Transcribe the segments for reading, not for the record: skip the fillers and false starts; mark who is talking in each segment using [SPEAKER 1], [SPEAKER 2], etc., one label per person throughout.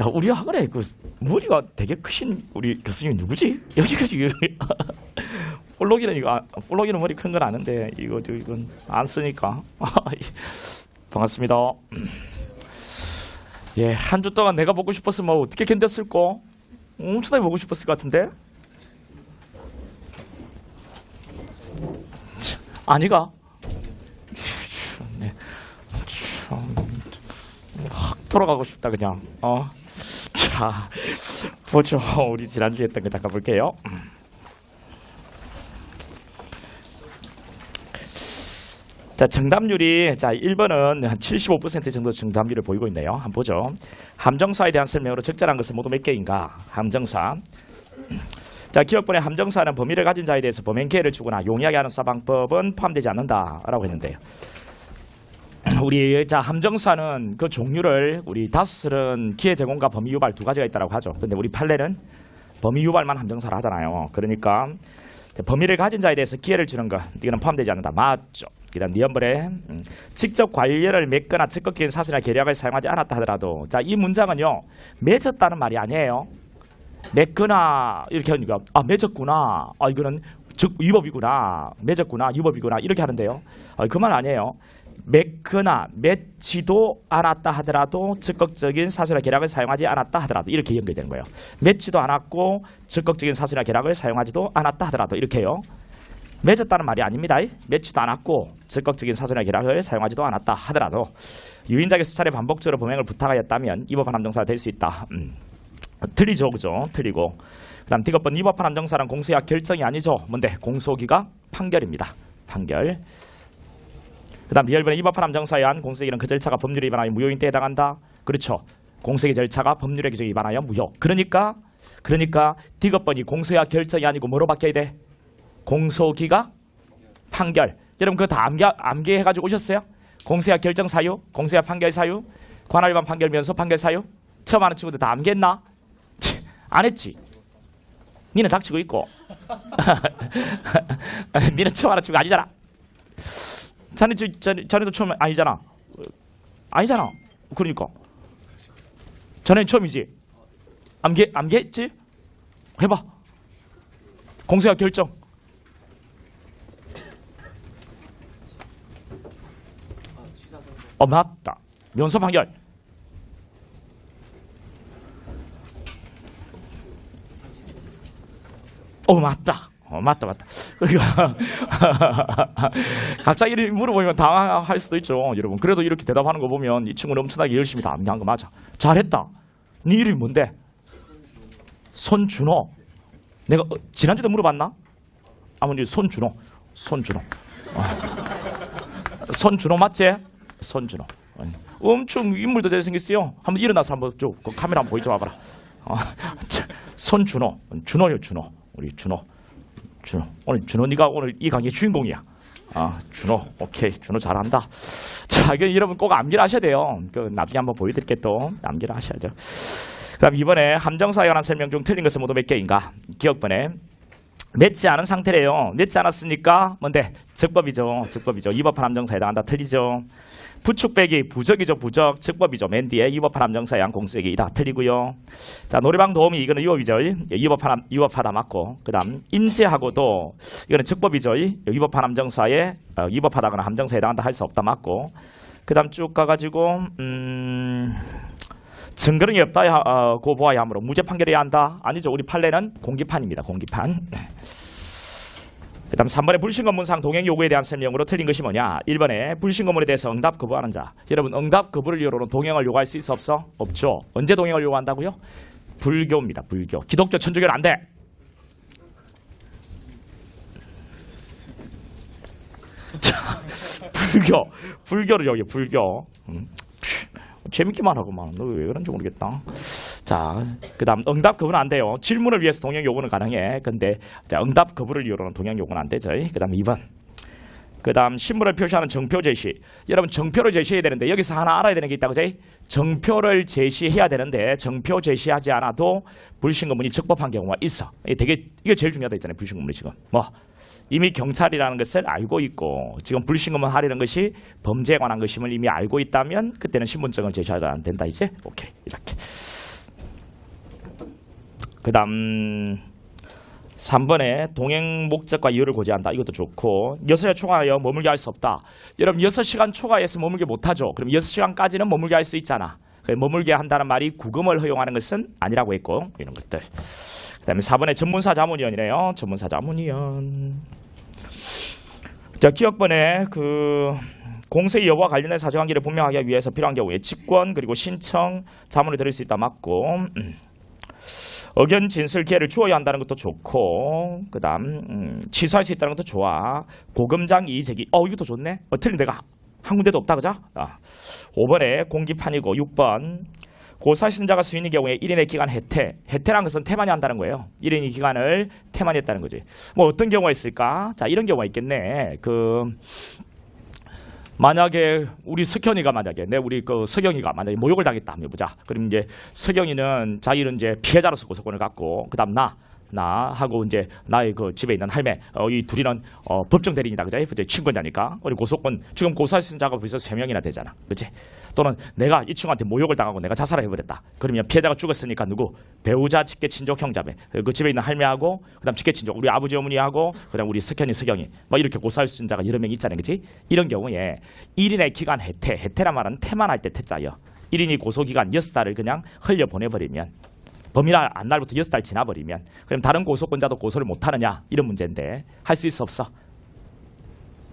[SPEAKER 1] 야, 우리 학원에 그 머리가 되게 크신 우리 교수님 누구지? 여기까지 볼록이는 이거 볼록이는 머리 큰 건 아는데 이건 안 쓰니까 반갑습니다. 예, 한 주 동안 내가 보고 싶었으면 어떻게 견뎠을까? 엄청나게 보고 싶었을 것 같은데 아니가? 네. 확 돌아가고 싶다 그냥. 자, 보죠. 우리 지난주에 했던 거 잠깐 볼게요. 자, 정답률이 자 1번은 한 75% 정도 정답률을 보이고 있네요. 한번 보죠. 함정사에 대한 설명으로 적절한 것은 모두 몇 개인가? 함정사. 자, 기억본의 함정사는 범위를 가진 자에 대해서 범행 기회를 주거나 용이하게 하는 사방법은 포함되지 않는다라고 했는데요. 우리 자 함정사는 그 종류를 우리 다스는 기회 제공과 범위 유발 두 가지가 있다고 하죠. 근데 우리 판례는 범위 유발만 함정사를 하잖아요. 그러니까 범위를 가진 자에 대해서 기회를 주는 것 이거는 포함되지 않는다. 맞죠? 그다음 니언벌에 직접 관련을 맺거나 적극적인 사실이나 계략을 사용하지 않았다 하더라도 자 이 문장은요 맺었다는 말이 아니에요. 맺거나 이렇게 하니까 맺었구나. 이거는 즉 위법이구나. 맺었구나. 위법이구나. 이렇게 하는데요. 그 말 아니에요. 맺거나 맺지도 않았다 하더라도 적극적인 사실이나 계략을 사용하지 않았다 하더라도 이렇게 연결되는 거예요. 맺지도 않았고 적극적인 사실이나 계략을 사용하지도 않았다 하더라도 이렇게요. 맺었다는 말이 아닙니다. 맺지도 않았고 적극적인 사실이나 계략을 사용하지도 않았다 하더라도 유인자에게 수차례 반복적으로 범행을 부탁하였다면 위법한 함정사가 될 수 있다. 틀리죠, 그죠? 틀리고. 그다음 D번 위법한 함정사는 공소기각 결정이 아니죠. 뭔데? 공소기각 판결입니다. 판결. 그다음 리얼번의 위법한 함정사에 의한 공소기일은 그 절차가 법률에 위반하여 무효인때에 해당한다. 그렇죠. 공소기 절차가 법률의 규정에 위반하여 무효. 그러니까 D번이 공소기각 결정이 아니고 뭐로 바뀌어야 돼? 공소기각 판결. 여러분 그거 다 암기해가지고 오셨어요? 공소기각 결정 사유, 공소기각 판결 사유, 관할 위반 판결 면소 판결 사유. 처음 하는 친구들 다 암기했나? 안 했지? 니는 닥치고 있고 니는 처음 하는 친구 아니잖아. 자네도 처음 아니잖아. 아니잖아. 그러니까 자네는 처음이지. 암기했지? 해봐. 공소기각 결정. 맞다. 면소 판결. 맞다. 그러니까 갑자기 이렇게 물어보면 당황할 수도 있죠, 여러분. 그래도 이렇게 대답하는 거 보면 이 친구는 엄청나게 열심히 다 암기한 거 맞아. 잘했다. 네 이름이 뭔데? 손준호. 내가 지난주에도 물어봤나? 아버님 손준호. 손준호 맞지? 손준호. 엄청 인물도 잘생겼어요. 한번 일어나서 한번 쭉 카메라 한번 보여줘 봐봐라. 손준호. 준호. 우리 준호. 오늘 준호 네가 오늘 이 강의 주인공이야. 준호. 오케이. 준호 잘한다. 자, 이거 여러분 꼭 암기를 하셔야 돼요. 나중에 한번 보여드릴게 또. 암기를 하셔야죠. 그다음 이번에 함정사에 관한 설명 중 틀린 것은 모두 몇 개인가? 기억번에 맺지 않은 상태래요. 맺지 않았으니까 뭔데? 즉법이죠. 위법한 함정사에 해당한다. 틀리죠. 부축 빼기 부적이죠. 부적 즉법이죠. 맨 뒤에 위법한 함정사에 의한 공소행위이다. 틀리고요. 자, 노래방 도우미 이거는 위법이죠. 위법하다 맞고. 그다음 인지하고도 이거는 즉법이죠. 위법한 함정사에 위법하다거나 함정사에 해당한다 할 수 없다 맞고. 그다음 쭉 가가지고 증거능이 없다 고보아야 하므로 무죄 판결해야 한다. 아니죠. 우리 판례는 공기판입니다. 공기판. 그 다음 3번의 불신검문상 동행 요구에 대한 설명으로 틀린 것이 뭐냐? 1번에 불신검문에 대해서 응답 거부하는 자. 여러분 응답 거부를 이유로는 동행을 요구할 수 있어 없어? 없죠. 언제 동행을 요구한다고요? 불교입니다. 불교. 기독교 천주교는 안 돼. 자, 불교를 여기 불교. 재밌기만 하고만. 너 왜 그런지 모르겠다. 자, 그 다음 응답 거부는 안 돼요. 질문을 위해서 동행 요구는 가능해. 근데 자, 응답 거부를 이유로는 동행 요구는 안 되죠. 그 다음 2번. 그 다음 신문을 표시하는 정표 제시. 여러분 정표를 제시해야 되는데 여기서 하나 알아야 되는 게 있다고 죠. 정표를 제시해야 되는데 정표 제시하지 않아도 불신검문이 적법한 경우가 있어. 이게 제일 중요하다 했잖아요. 불신검문이 지금 이미 경찰이라는 것을 알고 있고 지금 불신검문 하려는 것이 범죄에 관한 것임을 이미 알고 있다면 그때는 신분증을 제시하지 안 된다 이제. 오케이. 이렇게 그 다음 3번에 동행 목적과 이유를 고지한다. 이것도 좋고 6시간 초과하여 머물게 할 수 없다. 여러분 6시간 초과해서 머물게 못하죠. 그럼 6시간까지는 머물게 할 수 있잖아. 머물게 한다는 말이 구금을 허용하는 것은 아니라고 했고 이런 것들. 그 다음에 4번에 전문사 자문위원이네요. 전문사 자문위원. 자, 기억번에 그 공세의 여부와 관련된 사실관계를 분명하게 하기 위해서 필요한 경우에 직권 그리고 신청 자문을 드릴 수 있다. 맞고 의견 진술 기회를 주어야 한다는 것도 좋고 그 다음 취소할 수 있다는 것도 좋아. 고금장 이의제기 이것도 좋네. 틀린 데가 한 군데도 없다. 그죠? 5번에 공기판이고 6번 고사신자가 수인의 경우에 1인의 기간 해태라는 것은 태만이 한다는 거예요. 1인의 기간을 태만이 했다는 거지. 뭐 어떤 경우가 있을까? 자, 이런 경우가 있겠네. 만약에 우리 석현이가 만약에 우리 그 석영이가 만약에 모욕을 당했다 한번 해보자. 그럼 이제 석영이는 자기는 이제 피해자로서 고소권을 갖고 그다음 나 하고 이제 나의 그 집에 있는 할매 이 둘이는 법정 대리인이다. 그죠? 친권자니까 우리 고소권 지금 고소할 수 있는 자가 벌써 3명이나 되잖아. 그렇지? 또는 내가 이 친구한테 모욕을 당하고 내가 자살을 해버렸다. 그러면 피해자가 죽었으니까 누구? 배우자, 직계 친족, 형자매. 그 집에 있는 할매하고 그다음 직계 친족 우리 아버지 어머니하고 그다음 우리 석현이 석영이 뭐 이렇게 고소할 수 있는 자가 여러 명 있잖아요. 그렇지? 이런 경우에 1인의 기간 해태란 말은 태만할 때 태자예요. 1인이 고소기간 6달을 그냥 흘려보내버리면 범위날 안 날부터 6달 지나버리면 그럼 다른 고소권자도 고소를 못하느냐 이런 문제인데 할 수 있어 없어?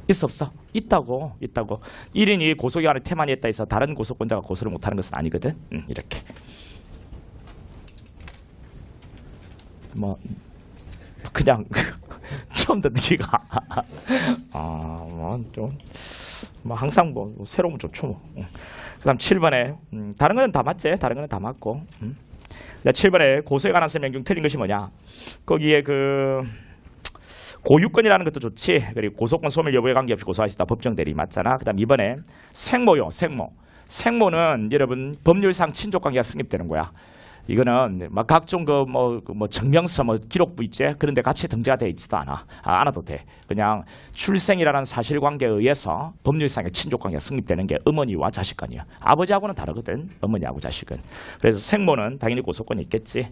[SPEAKER 1] 있어 없어? 있다고 1인이 고소기간을 태만히 했다 해서 다른 고소권자가 고소를 못하는 것은 아니거든. 이렇게 뭐 그냥 처음 듣는 기가 뭐 항상 뭐 새로운 거 좋죠 뭐. 그 다음 7번에 다른 거는 다 맞지? 다른 거는 다 맞고 7번에 고소에 관한 설명 중 틀린 것이 뭐냐? 거기에 그 고유권이라는 것도 좋지. 그리고 고소권 소멸 여부에 관계없이 고소할 수 있다. 법정 대리 맞잖아. 그 다음 2번에 생모요. 생모는 여러분 법률상 친족 관계가 성립되는 거야. 이거는 막 각종 뭐 증명서 기록부 있지 그런데 같이 등재가 돼 있지도 않아도 돼. 그냥 출생이라는 사실관계에 의해서 법률상의 친족관계가 성립되는 게 어머니와 자식 간이야. 아버지하고는 다르거든. 어머니하고 자식은. 그래서 생모는 당연히 고소권이 있겠지.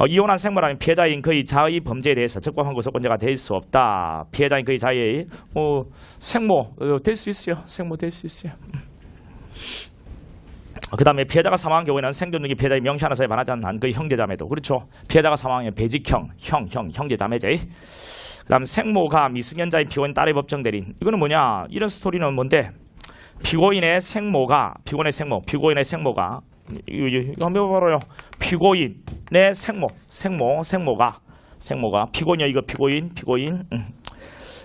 [SPEAKER 1] 이혼한 생모라면 피해자인 그의 자의 범죄에 대해서 적법한 고소권자가 될 수 없다. 피해자인 그의 자의 생모 될 수 있어요. 생모 될 수 있어요. 그 다음에 피해자가 사망한 경우에는 생존 중에 피해자의 명시하는 사에 반하지 않는 한 그의 형제자매도 그렇죠. 피해자가 사망하면 배직형, 형제자매지. 그 다음 생모가 미승년자인 피고인 딸의 법정 대리인. 이거는 뭐냐? 이런 스토리는 뭔데? 피고인의 생모가 피고인의 생모가 이거 한번 봐봐요. 피고인의 생모가 피고인이야. 이거 피고인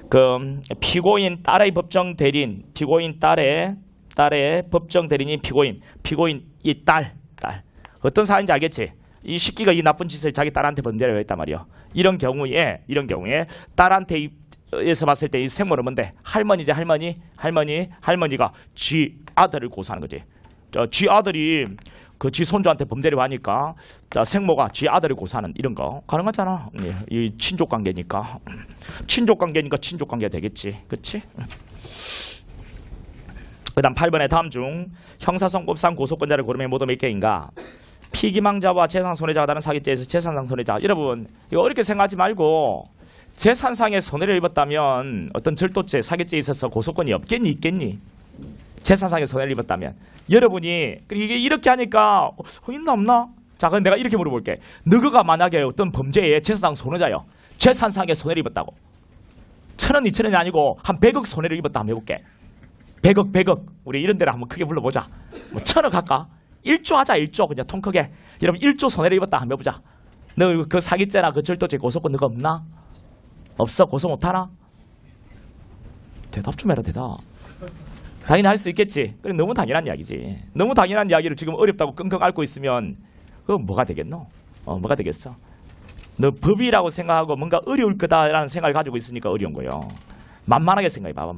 [SPEAKER 1] 그 피고인 딸의 법정 대리인 피고인 딸의 법정 대리인이 피고인 이 딸 어떤 사안인지 알겠지? 이 새끼가 이 나쁜 짓을 자기 딸한테 번대려 했단 말이야. 이런 경우에 딸한테에서 봤을 때 이 생모는 뭔데? 할머니지. 할머니가 지 아들을 고소하는 거지. 지 아들이 그 지 손주한테 범죄를 하니까 자 생모가 지 아들을 고소하는 이런 거 가능하잖아. 이 친족 관계니까 친족 관계가 되겠지. 그렇지? 그 다음 8번에 다음 중 형사성법상 고소권자를 고르면 모두 몇 개인가? 피기망자와 재산 손해자가 다른 사기죄에서 재산상 손해자. 여러분 이거 어렵게 생각하지 말고 재산상의 손해를 입었다면 어떤 절도죄, 사기죄에 있어서 고소권이 없겠니 있겠니? 재산상의 손해를 입었다면 여러분이 이게 이렇게 하니까 있나 없나? 자 그럼 내가 이렇게 물어볼게. 너가 만약에 어떤 범죄에 재산상 손해자요. 재산상의 손해를 입었다고 1,000원 2,000원이 아니고 한 100억 손해를 입었다 한번 해볼게. 100억 우리 이런 데를 한번 크게 불러보자. 뭐 1,000억 할까? 1조 하자. 1조 그냥 통 크게. 여러분 1조 손해를 입었다 한번 해보자. 너 그 사기죄나 그 절도죄 고소권 너가 없나? 없어? 고소 못하나? 대답 좀 해라. 대답. 당연히 할 수 있겠지. 그래 너무 당연한 이야기지. 너무 당연한 이야기를 지금 어렵다고 끙끙 앓고 있으면 그건 뭐가 되겠노? 뭐가 되겠어? 너 법이라고 생각하고 뭔가 어려울 거다라는 생각을 가지고 있으니까 어려운 거예요. 만만하게 생각해봐.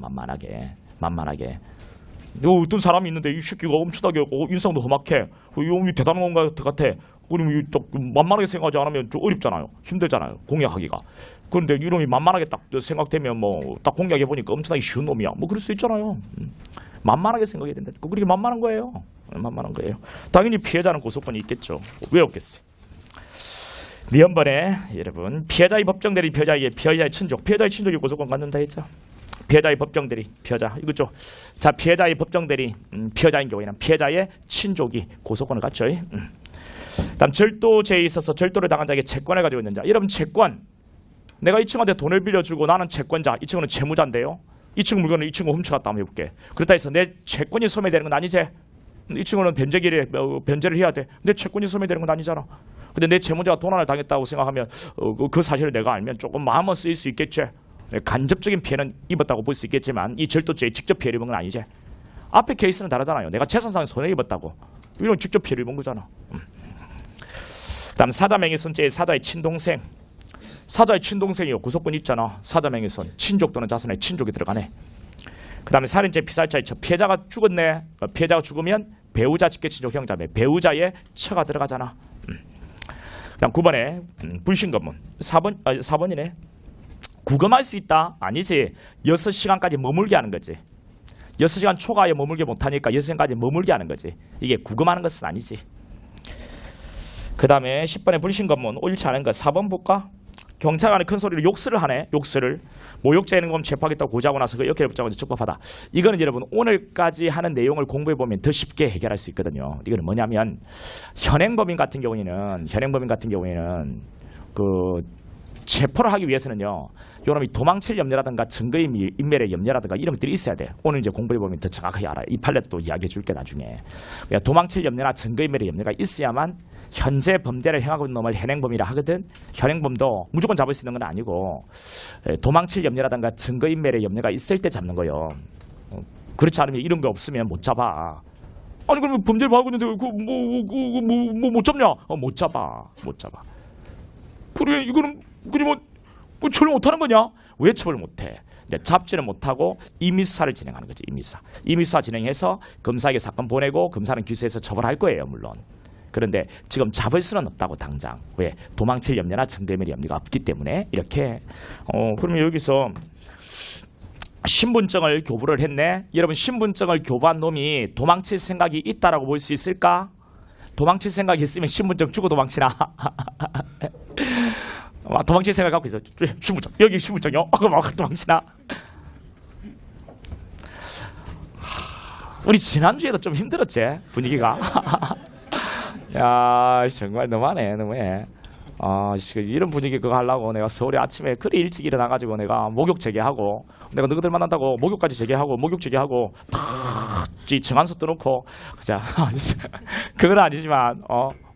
[SPEAKER 1] 만만하게. 어떤 사람이 있는데 이 새끼가 엄청나게 인성도 험악해. 이 대단한 건가 같아. 그러면 만만하게 생각하지 않으면 좀 어렵잖아요. 힘들잖아요. 공략하기가. 그런데 이놈이 만만하게 딱 생각되면 뭐 딱 공략해 보니까 엄청나게 쉬운 놈이야. 뭐 그럴 수 있잖아요. 만만하게 생각해야 된다. 그렇게 만만한 거예요. 당연히 피해자는 고소권이 있겠죠. 왜 없겠어요? 미연번에 여러분 피해자의 법정 대리 피해자의 친족 피해자의 친족이 고소권 갖는다 했죠. 피해자의 법정 대리 피해자 이거죠. 자 피해자의 법정 대리 피해자인 경우에는 피해자의 친족이 고소권을 갖죠. 다음 절도죄에 있어서 절도를 당한 자에게 채권을 가지고 있는 자. 여러분 채권 내가 이 친구한테 돈을 빌려주고 나는 채권자 이 친구는 채무자인데요. 이 친구 물건을 이 친구가 훔쳐갔다 한번 해볼게. 그렇다 해서 내 채권이 소멸되는 건 아니지. 이 친구는 변제를 해야 돼. 내 채권이 소멸되는 건 아니잖아. 근데 내 채무자가 도난을 당했다고 생각하면 그 사실을 내가 알면 조금 마음은 쓰일 수 있겠지. 간접적인 피해는 입었다고 볼 수 있겠지만 이 절도죄에 직접 피해를 입은 건 아니지. 앞에 케이스는 다르잖아요. 내가 재산상의 손해를 입었다고. 이건 직접 피해를 입은 거잖아. 다음 사자명예훼손죄의 사자의 친동생. 사자의 친동생이요. 구속권 있잖아. 사자명예훼손. 친족 또는 자손의 친족이 들어가네. 그 다음에 살인죄 피살자의 처. 피해자가 죽었네. 피해자가 죽으면 배우자 직계친족 형자매. 배우자의 처가 들어가잖아. 그 다음 9번에 불신검문. 4번이네. 구금할 수 있다? 아니지. 6시간까지 머물게 하는 거지. 6시간 초과에 머물게 못하니까 6시간까지 머물게 하는 거지. 이게 구금하는 것은 아니지. 그 다음에 10번에 불신검문. 옳지 않은 것. 4번 볼까? 경찰관이 큰 소리로 욕설을 하네. 욕설을. 모욕죄 행위범 체포하겠다고 고지하고 나서 그 역회를 붙잡아서 적법하다. 이거는 여러분 오늘까지 하는 내용을 공부해보면 더 쉽게 해결할 수 있거든요. 이거는 뭐냐면 현행범인 같은 경우에는 그 체포를 하기 위해서는요. 요놈이 도망칠 염려라든가 증거인멸의 염려라든가 이런 것들이 있어야 돼. 오늘 이제 공부해보면 더 정확하게 알아요. 이 판례도 이야기해 줄게 나중에. 그러니까 도망칠 염려나 증거인멸의 염려가 있어야만 현재 범죄를 행하고 있는 놈을 현행범이라 하거든. 현행범도 무조건 잡을 수 있는 건 아니고 도망칠 염려라든가 증거인멸의 염려가 있을 때 잡는 거예요. 그렇지 않으면 이런 거 없으면 못 잡아. 아니 그러면 범죄를 하고 있는데 못 잡냐? 못 잡아. 그래 이거는 뭐 처벌 못하는 거냐? 왜 처벌을 못해? 이제 잡지는 못하고 임의수사를 진행하는 거지. 임의수사 진행해서 검사에게 사건 보내고 검사는 기소해서 처벌할 거예요 물론. 그런데 지금 잡을 수는 없다고 당장. 왜? 도망칠 염려나 증거인멸의 염려가 없기 때문에 이렇게. 그러면 여기서 신분증을 교부를 했네. 여러분 신분증을 교부한 놈이 도망칠 생각이 있다라고 볼 수 있을까? 도망칠 생각이 있으면 신분증 주고 도망치나? 도망칠 생각 갖고 있어. 신분증 여기 신분증요? 도망치나? 우리 지난주에도 좀 힘들었지 분위기가. 야 정말 너무하네. 이런 분위기 그거 하려고 내가 서울에 아침에 그리 일찍 일어나가지고 내가 목욕 제기하고 내가 너희들 만난다고 목욕까지 제기하고 정한수 떠놓고 자 그건 아니지만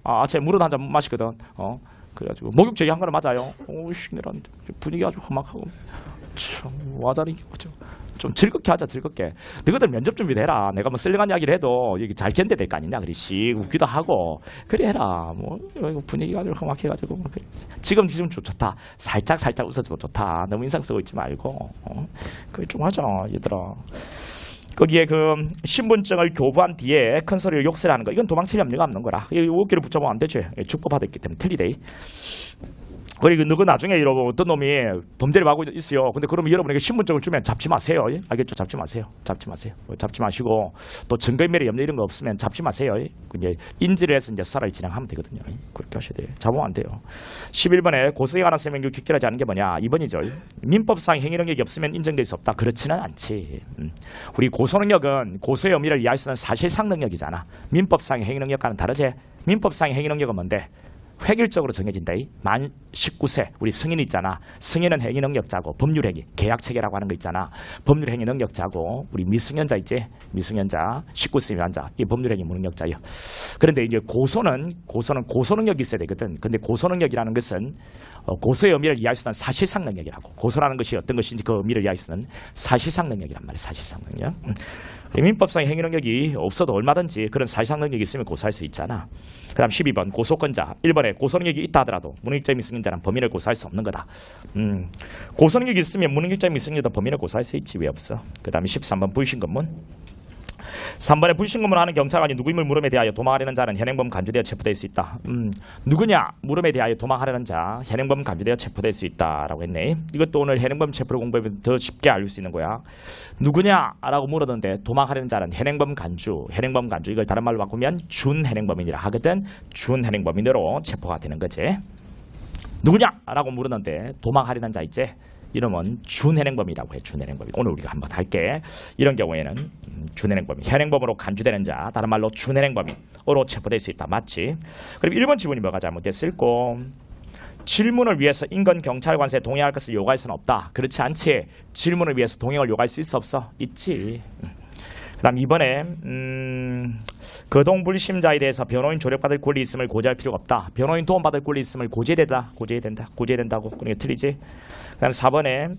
[SPEAKER 1] 아침에 물은 한 잔 마시거든. 그래가지고 목욕 제기한 거는 맞아요. 오씨 내가 분위기 아주 험악하고 참 와다리 좀 즐겁게 하자. 즐겁게. 너희들 면접 준비를 해라. 내가 뭐 썰렁한 이야기를 해도 여기 잘 견뎌야 될 거 아니냐. 그래 씩 웃기도 하고 그래 해라. 뭐 분위기가 좀 험악해가지고 지금 좋다. 살짝 웃어도 좋다. 너무 인상 쓰고 있지 말고 그래 좀 하자 얘들아. 거기에 그 신분증을 교부한 뒤에 큰 소리로 욕설을 하는 거 이건 도망칠 염려가 없는 거라. 이 어깨를 붙잡으면 안 되지. 축법받았기 때문에 틀리대. 그리고 너가 나중에 이러고 어떤 놈이 범죄를 하고 있어요. 근데 그러면 여러분에게 신분증을 주면 잡지 마세요. 알겠죠? 잡지 마세요. 잡지 마시고 또 증거인멸의 염려 이런 거 없으면 잡지 마세요. 이제 인지를 해서 이제 수사를 진행하면 되거든요. 그렇게 하셔야 돼요. 잡으면 안 돼요. 11번에 고소에 관한 설명이 기결하지 않은 게 뭐냐? 2번이죠. 민법상 행위 능력이 없으면 인정될 수 없다. 그렇지는 않지. 우리 고소 능력은 고소의 의미를 이해할 수 있는 사실상 능력이잖아. 민법상의 행위 능력과는 다르지. 민법상의 행위 능력은 뭔데? 획일적으로 정해진다. 만 19세 우리 승인 있잖아. 승인은 행위 능력자고 법률행위 계약체계라고 하는 거 있잖아. 법률행위 능력자고 우리 미승년자 있지. 미승년자 19세 미만자 이 법률행위 무능력자예요. 그런데 이제 고소는 고소 능력이 있어야 되거든. 근데 고소 능력이라는 것은 고소의 의미를 이해할 수 있는 사실상 능력이라고. 고소라는 것이 어떤 것인지 그 의미를 이해할 수 있는 사실상 능력이란 말이야. 사실상 능력. 민법상의 행위 능력이 없어도 얼마든지 그런 사실상 능력이 있으면 고소할 수 있잖아. 그 다음 12번 고소권자. 1번에 고소 능력이 있다 하더라도 무능력자 미승인자는 범인을 고소할 수 없는 거다. 고소 능력이 있으면 무능력자 미승인자도 범인을 고소할 수 있지. 왜 없어? 그 다음에 13번 불신검문. 3번에 불신검문을 하는 경찰관이 누구임을 물음에 대하여 도망하려는 자는 현행범 간주되어 체포될 수 있다. 누구냐? 물음에 대하여 도망하려는 자 현행범 간주되어 체포될 수 있다라고 했네. 이것도 오늘 현행범 체포를 공부하면 더 쉽게 알 수 있는 거야. 누구냐라고 물었는데 도망하려는 자는 현행범 간주 이걸 다른 말로 바꾸면 준현행범인이라 하거든. 준현행범인으로 체포가 되는 거지. 누구냐라고 물었는데 도망하려는 자 있지. 이름은 준현행범이라고 해. 준현행범. 오늘 우리가 한번 할게. 이런 경우에는 준현행범이 현행범으로 간주되는 자, 다른 말로 준현행범으로 체포될 수 있다. 맞지? 그럼 1번 지문이 뭐가 잘못됐을꼬? 질문을 위해서 인근 경찰관서에 동행할 것을 요구할 수는 없다. 그렇지 않지? 질문을 위해서 동행을 요구할 수 있어 없어? 있지. 그 다음 2번에 거동불심자에 대해서 변호인 조력받을 권리 있음을 고지할 필요가 없다. 변호인 도움받을 권리 있음을 고지해야 된다고. 그러니까 틀리지. 그 다음 4번에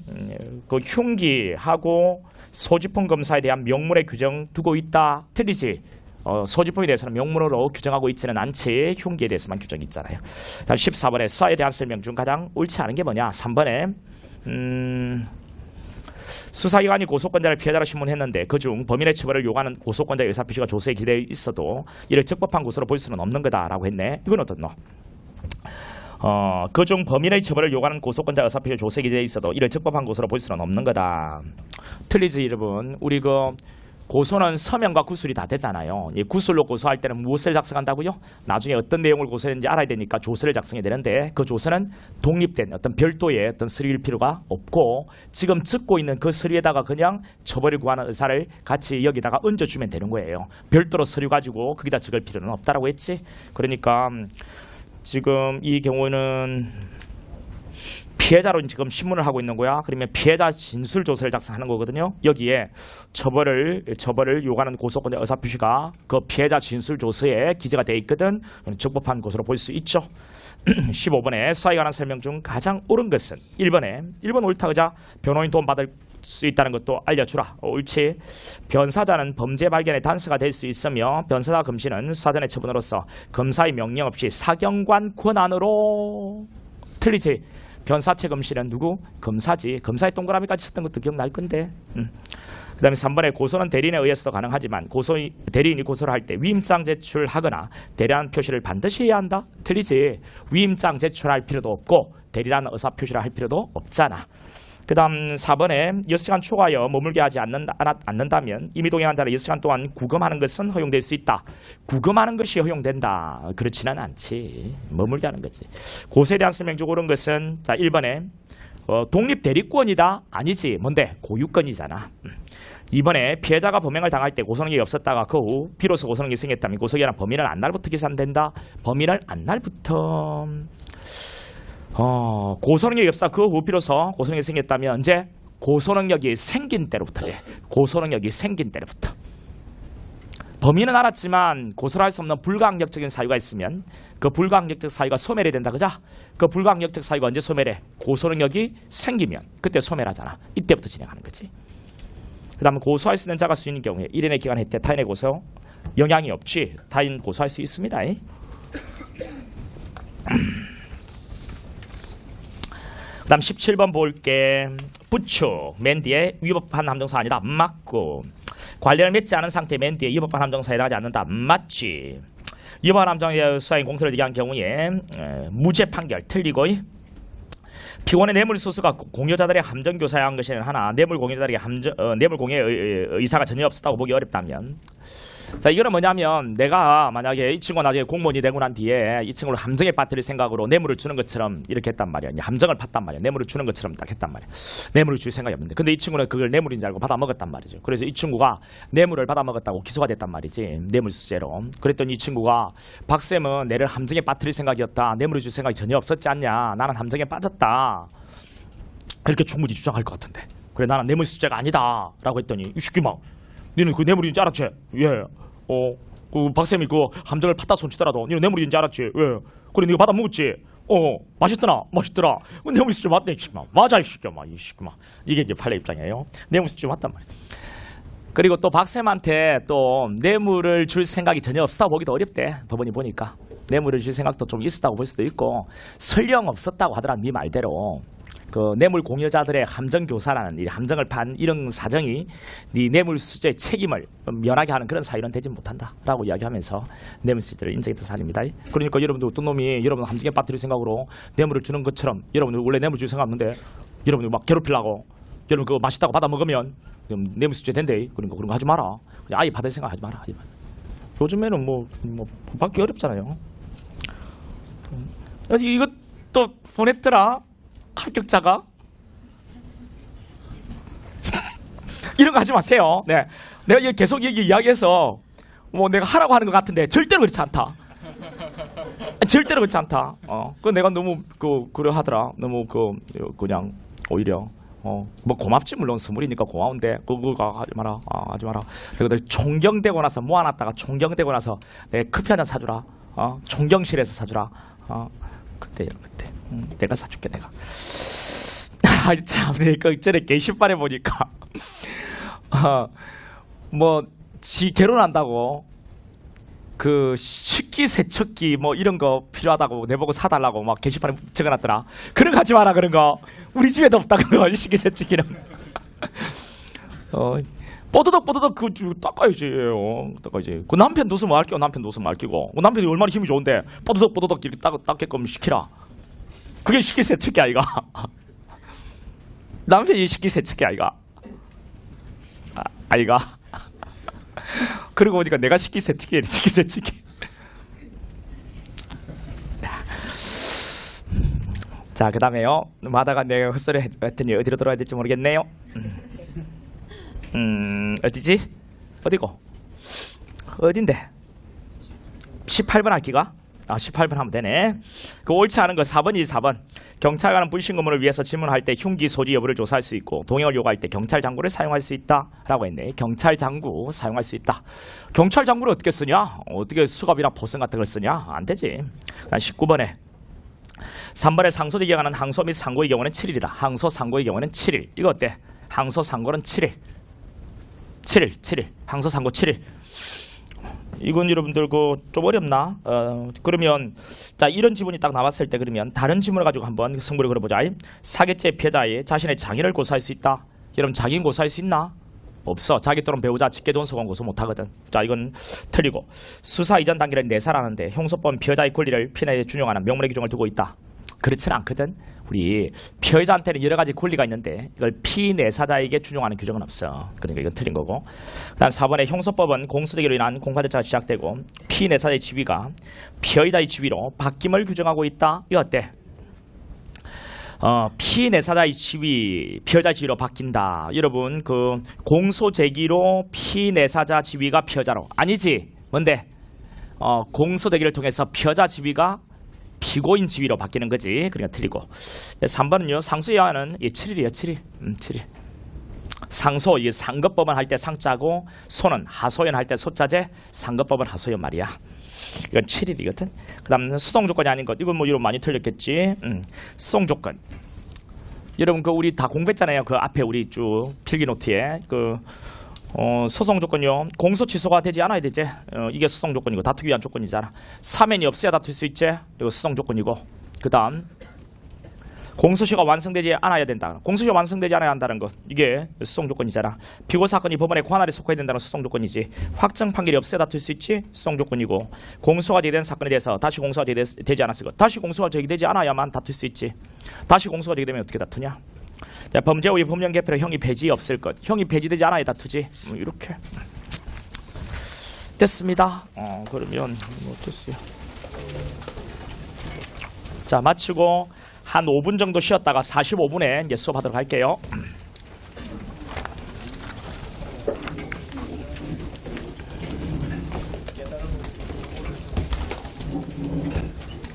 [SPEAKER 1] 그 흉기하고 소지품 검사에 대한 명문의 규정 두고 있다. 틀리지. 소지품에 대해서는 명문으로 규정하고 있지는 않지. 흉기에 대해서만 규정이 있잖아요. 다음 14번에 수사에 대한 설명 중 가장 옳지 않은 게 뭐냐. 3번에 수사기관이 고소권자를 피해자로 신문했는데 그중 범인의 처벌을 요구하는 고소권자의 의사표시가 조서에 기대어 있어도 이를 적법한 고소로 볼 수는 없는 거다라고 했네. 이건 어떻노? 그중 범인의 처벌을 요구하는 고소권자 의사표시 조서에 기대어 있어도 이를 적법한 고소로 볼 수는 없는 거다. 틀리지 여러분. 우리 고소는 서면과 구술이 다 되잖아요. 이 구술로 고소할 때는 무엇을 작성한다고요? 나중에 어떤 내용을 고소했는지 알아야 되니까 조서를 작성해야 되는데 그 조서는 독립된 어떤 별도의 어떤 서류일 필요가 없고 지금 적고 있는 그 서류에다가 그냥 처벌을 구하는 의사를 같이 여기다가 얹어주면 되는 거예요. 별도로 서류 가지고 거기다 적을 필요는 없다라고 했지. 그러니까 지금 이 경우는 피해자로 지금 신문을 하고 있는 거야. 그러면 피해자 진술 조서를 작성하는 거거든요. 여기에 처벌을 요구하는 고소권자 의사표시가 그 피해자 진술 조서에 기재가 돼 있거든. 적법한 것으로 볼 수 있죠. 15번에 수사에 관한 설명 중 가장 옳은 것은 1번 옳다 그자. 변호인 도움 받을 수 있다는 것도 알려주라. 옳지. 변사자는 범죄 발견의 단서가 될 수 있으며 변사자 검시는 수사전의 처분으로서 검사의 명령 없이 사경관 권한으로. 틀리지. 변사체 검시는 누구? 검사지. 검사의 동그라미까지 쳤던 것도 기억날 건데. 그 다음에 3번에 고소는 대리인에 의해서도 가능하지만 대리인이 고소를 할 때 위임장 제출하거나 대리라는 표시를 반드시 해야 한다? 틀리지. 위임장 제출할 필요도 없고 대리라는 의사표시를 할 필요도 없잖아. 그 다음 4번에 6시간 초과하여 머물게 하지 않는다면 이미 동행한 자를 6시간 동안 구금하는 것은 허용될 수 있다. 구금하는 것이 허용된다. 그렇지는 않지. 머물게 하는 거지. 고소에 대한 설명 중 옳은 것은 자 1번에 독립대리권이다. 아니지. 뭔데? 고유권이잖아. 2번에 피해자가 범행을 당할 때 고소능력이 없었다가 그 후 비로소 고소능력이 생겼다면 고소기한은 범인을 안날부터 계산된다. 범인을 안날부터. 고소능력이 없어 그 후 비로소 고소능력이 생겼다면 언제? 고소능력이 생긴 때로부터지. 고소능력이 생긴 때로부터. 범인은 알았지만 고소를 할 수 없는 불가항력적인 사유가 있으면 그 불가항력적 사유가 소멸이 된다 그자? 그 불가항력적 사유가 언제 소멸해? 고소능력이 생기면 그때 소멸하잖아. 이때부터 진행하는 거지. 그 다음에 고소할 수 있는 자가 수인인 경우에 1인의 기간 혜택 타인의 고소 영향이 없지. 타인 고소할 수 있습니다. 그 다음 17번 볼게. 부축. 맨 뒤에 위법한 함정사 아니다. 맞고. 관련을 맺지 않은 상태의 맨 뒤에 위법한 함정사에 해당하지 않는다. 맞지. 위법한 함정의 수사인 공소를 얘기한 경우에 무죄 판결. 틀리고 피고인의 뇌물 수수가 공여자들의 함정 교사에 한 것이는 하나 뇌물 공여자들에게 뇌물 공여의 의사가 전혀 없었다고 보기 어렵다면 자 이거는 뭐냐면 내가 만약에 이 친구가 나중에 공무원이 되고 난 뒤에 이 친구를 함정에 빠뜨릴 생각으로 뇌물을 주는 것처럼 이렇게 했단 말이야. 함정을 팠단 말이야. 뇌물을 주는 것처럼 딱 했단 말이야. 뇌물을 줄 생각이 없는데 근데 이 친구는 그걸 뇌물인 줄 알고 받아먹었단 말이죠. 그래서 이 친구가 뇌물을 받아먹었다고 기소가 됐단 말이지. 뇌물수재로. 그랬더니 이 친구가 박쌤은 내를 함정에 빠뜨릴 생각이었다. 뇌물을 줄 생각이 전혀 없었지 않냐. 나는 함정에 빠졌다. 이렇게 충분히 주장할 것 같은데 그래 나는 뇌물수재가 아니다 라고 했더니 이 새끼 막 너는 그 뇌물인 줄 알았지? 예. 그 박쌤이 그 함정을 팠다 손치더라도 너는 뇌물인 줄 알았지? 예. 그래 네가 받아 먹었지? 맛있더라. 뇌물수재 맞네. 맞아 이 새끼야. 이 새끼 막 이게 이제 판례 입장이에요. 뇌물수재 맞단 말이야. 그리고 또 박쌤한테 또 뇌물을 줄 생각이 전혀 없었다고 보기도 어렵대. 법원이 보니까 뇌물을 줄 생각도 좀 있었다고 볼 수도 있고 설령 없었다고 하더라도 네 말대로 그 뇌물 공여자들의 함정 교사라는 이 함정을 판 이런 사정이 네 뇌물 수재 책임을 면하게 하는 그런 사유는 되지 못한다라고 이야기하면서 뇌물 수재를 인정했던 사례입니다. 그러니까 여러분들 어떤 놈이 여러분 함정에 빠뜨릴 생각으로 뇌물을 주는 것처럼 여러분들 원래 뇌물 줄 생각 없는데 여러분들 막 괴롭히려고 여러분 그거 맛있다고 받아 먹으면 뇌물 수재 된대. 그러니까 그런 거 하지 마라. 그냥 아예 받을 생각 하지 마라. 요즘에는 뭐 받기 어렵잖아요. 이거 또 보냈더라 합격자가. 이런 거 하지 마세요. 네, 내가 계속 얘기 이야기해서 뭐 내가 하라고 하는 것 같은데 절대로 그렇지 않다. 절대로 그렇지 않다. 그 내가 너무 그래 하더라. 너무 그냥 오히려 뭐 고맙지 물론 선물이니까 고마운데 그거 하지 마라. 하지 마라. 내가 존경되고 나서 모아놨다가 존경되고 나서 내 커피 한잔 사주라. 존경실에서 사주라. 그때 내가 사줄게 내가. 참 내가 전에 게시판에 보니까 뭐 지 결혼한다고 그 식기세척기 뭐 이런 거 필요하다고 내보고 사달라고 막 게시판에 적어놨더라. 그런 거 하지 마라. 그런 거 우리 집에도 없다. 그거 식기세척기는. 뽀드덕 그 닦아야지. 닦아야지. 그 남편 노스 맡기고 남편 노스 맡기고 그 남편이 얼마나 힘이 좋은데 뽀드덕 이렇게 닦게끔 시키라. 그게 식기세척기 아이가. 남편이 식기세척기 아이가. 아이가. 그러고 보니까 내가 식기세척기. 자, 그 다음에요. 마다가 내가 헛소리 했더니 어디로 들어야 될지 모르겠네요. 어디지? 어디고? 어딘데? 18번 할기가? 18번 하면 되네. 그 옳지 않은 거 4번이지 4번. 경찰관은 불신 검문을 위해서 질문할 때 흉기 소지 여부를 조사할 수 있고 동행을 요구할 때 경찰 장구를 사용할 수 있다 라고 했네. 경찰 장구 사용할 수 있다. 경찰 장구를 어떻게 쓰냐? 어떻게 수갑이나 보선 같은 걸 쓰냐? 안 되지. 19번에 3번에 상소되기 경하는 항소 및 상고의 경우는 7일이다. 항소 상고의 경우는 7일. 이거 어때? 항소 상고는 7일. 7일. 항소 상고 7일. 이건 여러분들 좀 어렵나? 그러면 자 이런 지문이 딱 나왔을 때 그러면 다른 지문을 가지고 한번 승부를 걸어보자. 사기죄 피해자의 자신의 장인을 고소할 수 있다. 여러분 장인 고소할 수 있나? 없어. 자기 또는 배우자 직계존 소관 고소 못하거든. 자 이건 틀리고 수사 이전 단계를 4살 하는데 형소법 피해자의 권리를 피해자에 준용하는 명문의 규정을 두고 있다. 그렇지는 않거든. 우리 피해자한테는 여러 가지 권리가 있는데 이걸 피내사자에게 준용하는 규정은 없어. 그러니까 이건 틀린 거고. 그다음 4번에 형소법은 공소되기로 인한 공판절차가 시작되고 피내사자의 지위가 피해자의 지위로 바뀜을 규정하고 있다. 이거 어때? 피내사자의 지위, 피해자 지위로 바뀐다. 여러분 공소 제기로 피내사자 지위가 피해자로 아니지? 뭔데? 공소 제기를 통해서 피해자 지위가 피고인 지위로 바뀌는 거지. 그러니까 틀리고. 3번은요. 상소여하는 7일이에요. 7일. 상소, 이 상급법원 할 때 상자고 소는 하소연 할 때 소자제, 상급법원 하소연 말이야. 이건 7일이거든. 그 다음 수송 조건이 아닌 것. 이건 뭐 이런 많이 틀렸겠지. 수송 조건. 여러분 우리 다 공부했잖아요. 그 앞에 우리 쭉 필기 노트에 소송 조건요. 공소 취소가 되지 않아야 되지. 이게 수송 조건이고 다투기 위한 조건이잖아. 사면이 없어야 다툴 수 있지. 이거 수송 조건이고. 그 다음 공소시효가 완성되지 않아야 된다. 공소시효가 완성되지 않아야 한다는 것. 이게 수송 조건이잖아. 피고 사건이 법원의 관할에 속해야 된다는 수송 조건이지. 확정 판결이 없어야 다툴 수 있지. 수송 조건이고. 공소가 제기된 사건에 대해서 다시 공소가 제기되지 않았을 것. 다시 공소가 제기되지 않아야만 다툴 수 있지. 다시 공소가 제기되면 어떻게 다투냐. 자, 범죄 후의 법령 개표로 형이 폐지 없을 것. 형이 폐지되지 않아야 다투지. 이렇게 됐습니다. 그러면 됐어요. 자, 마치고 한 5분 정도 쉬었다가 45분에 이제 수업하도록 할게요.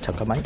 [SPEAKER 1] 잠깐만요.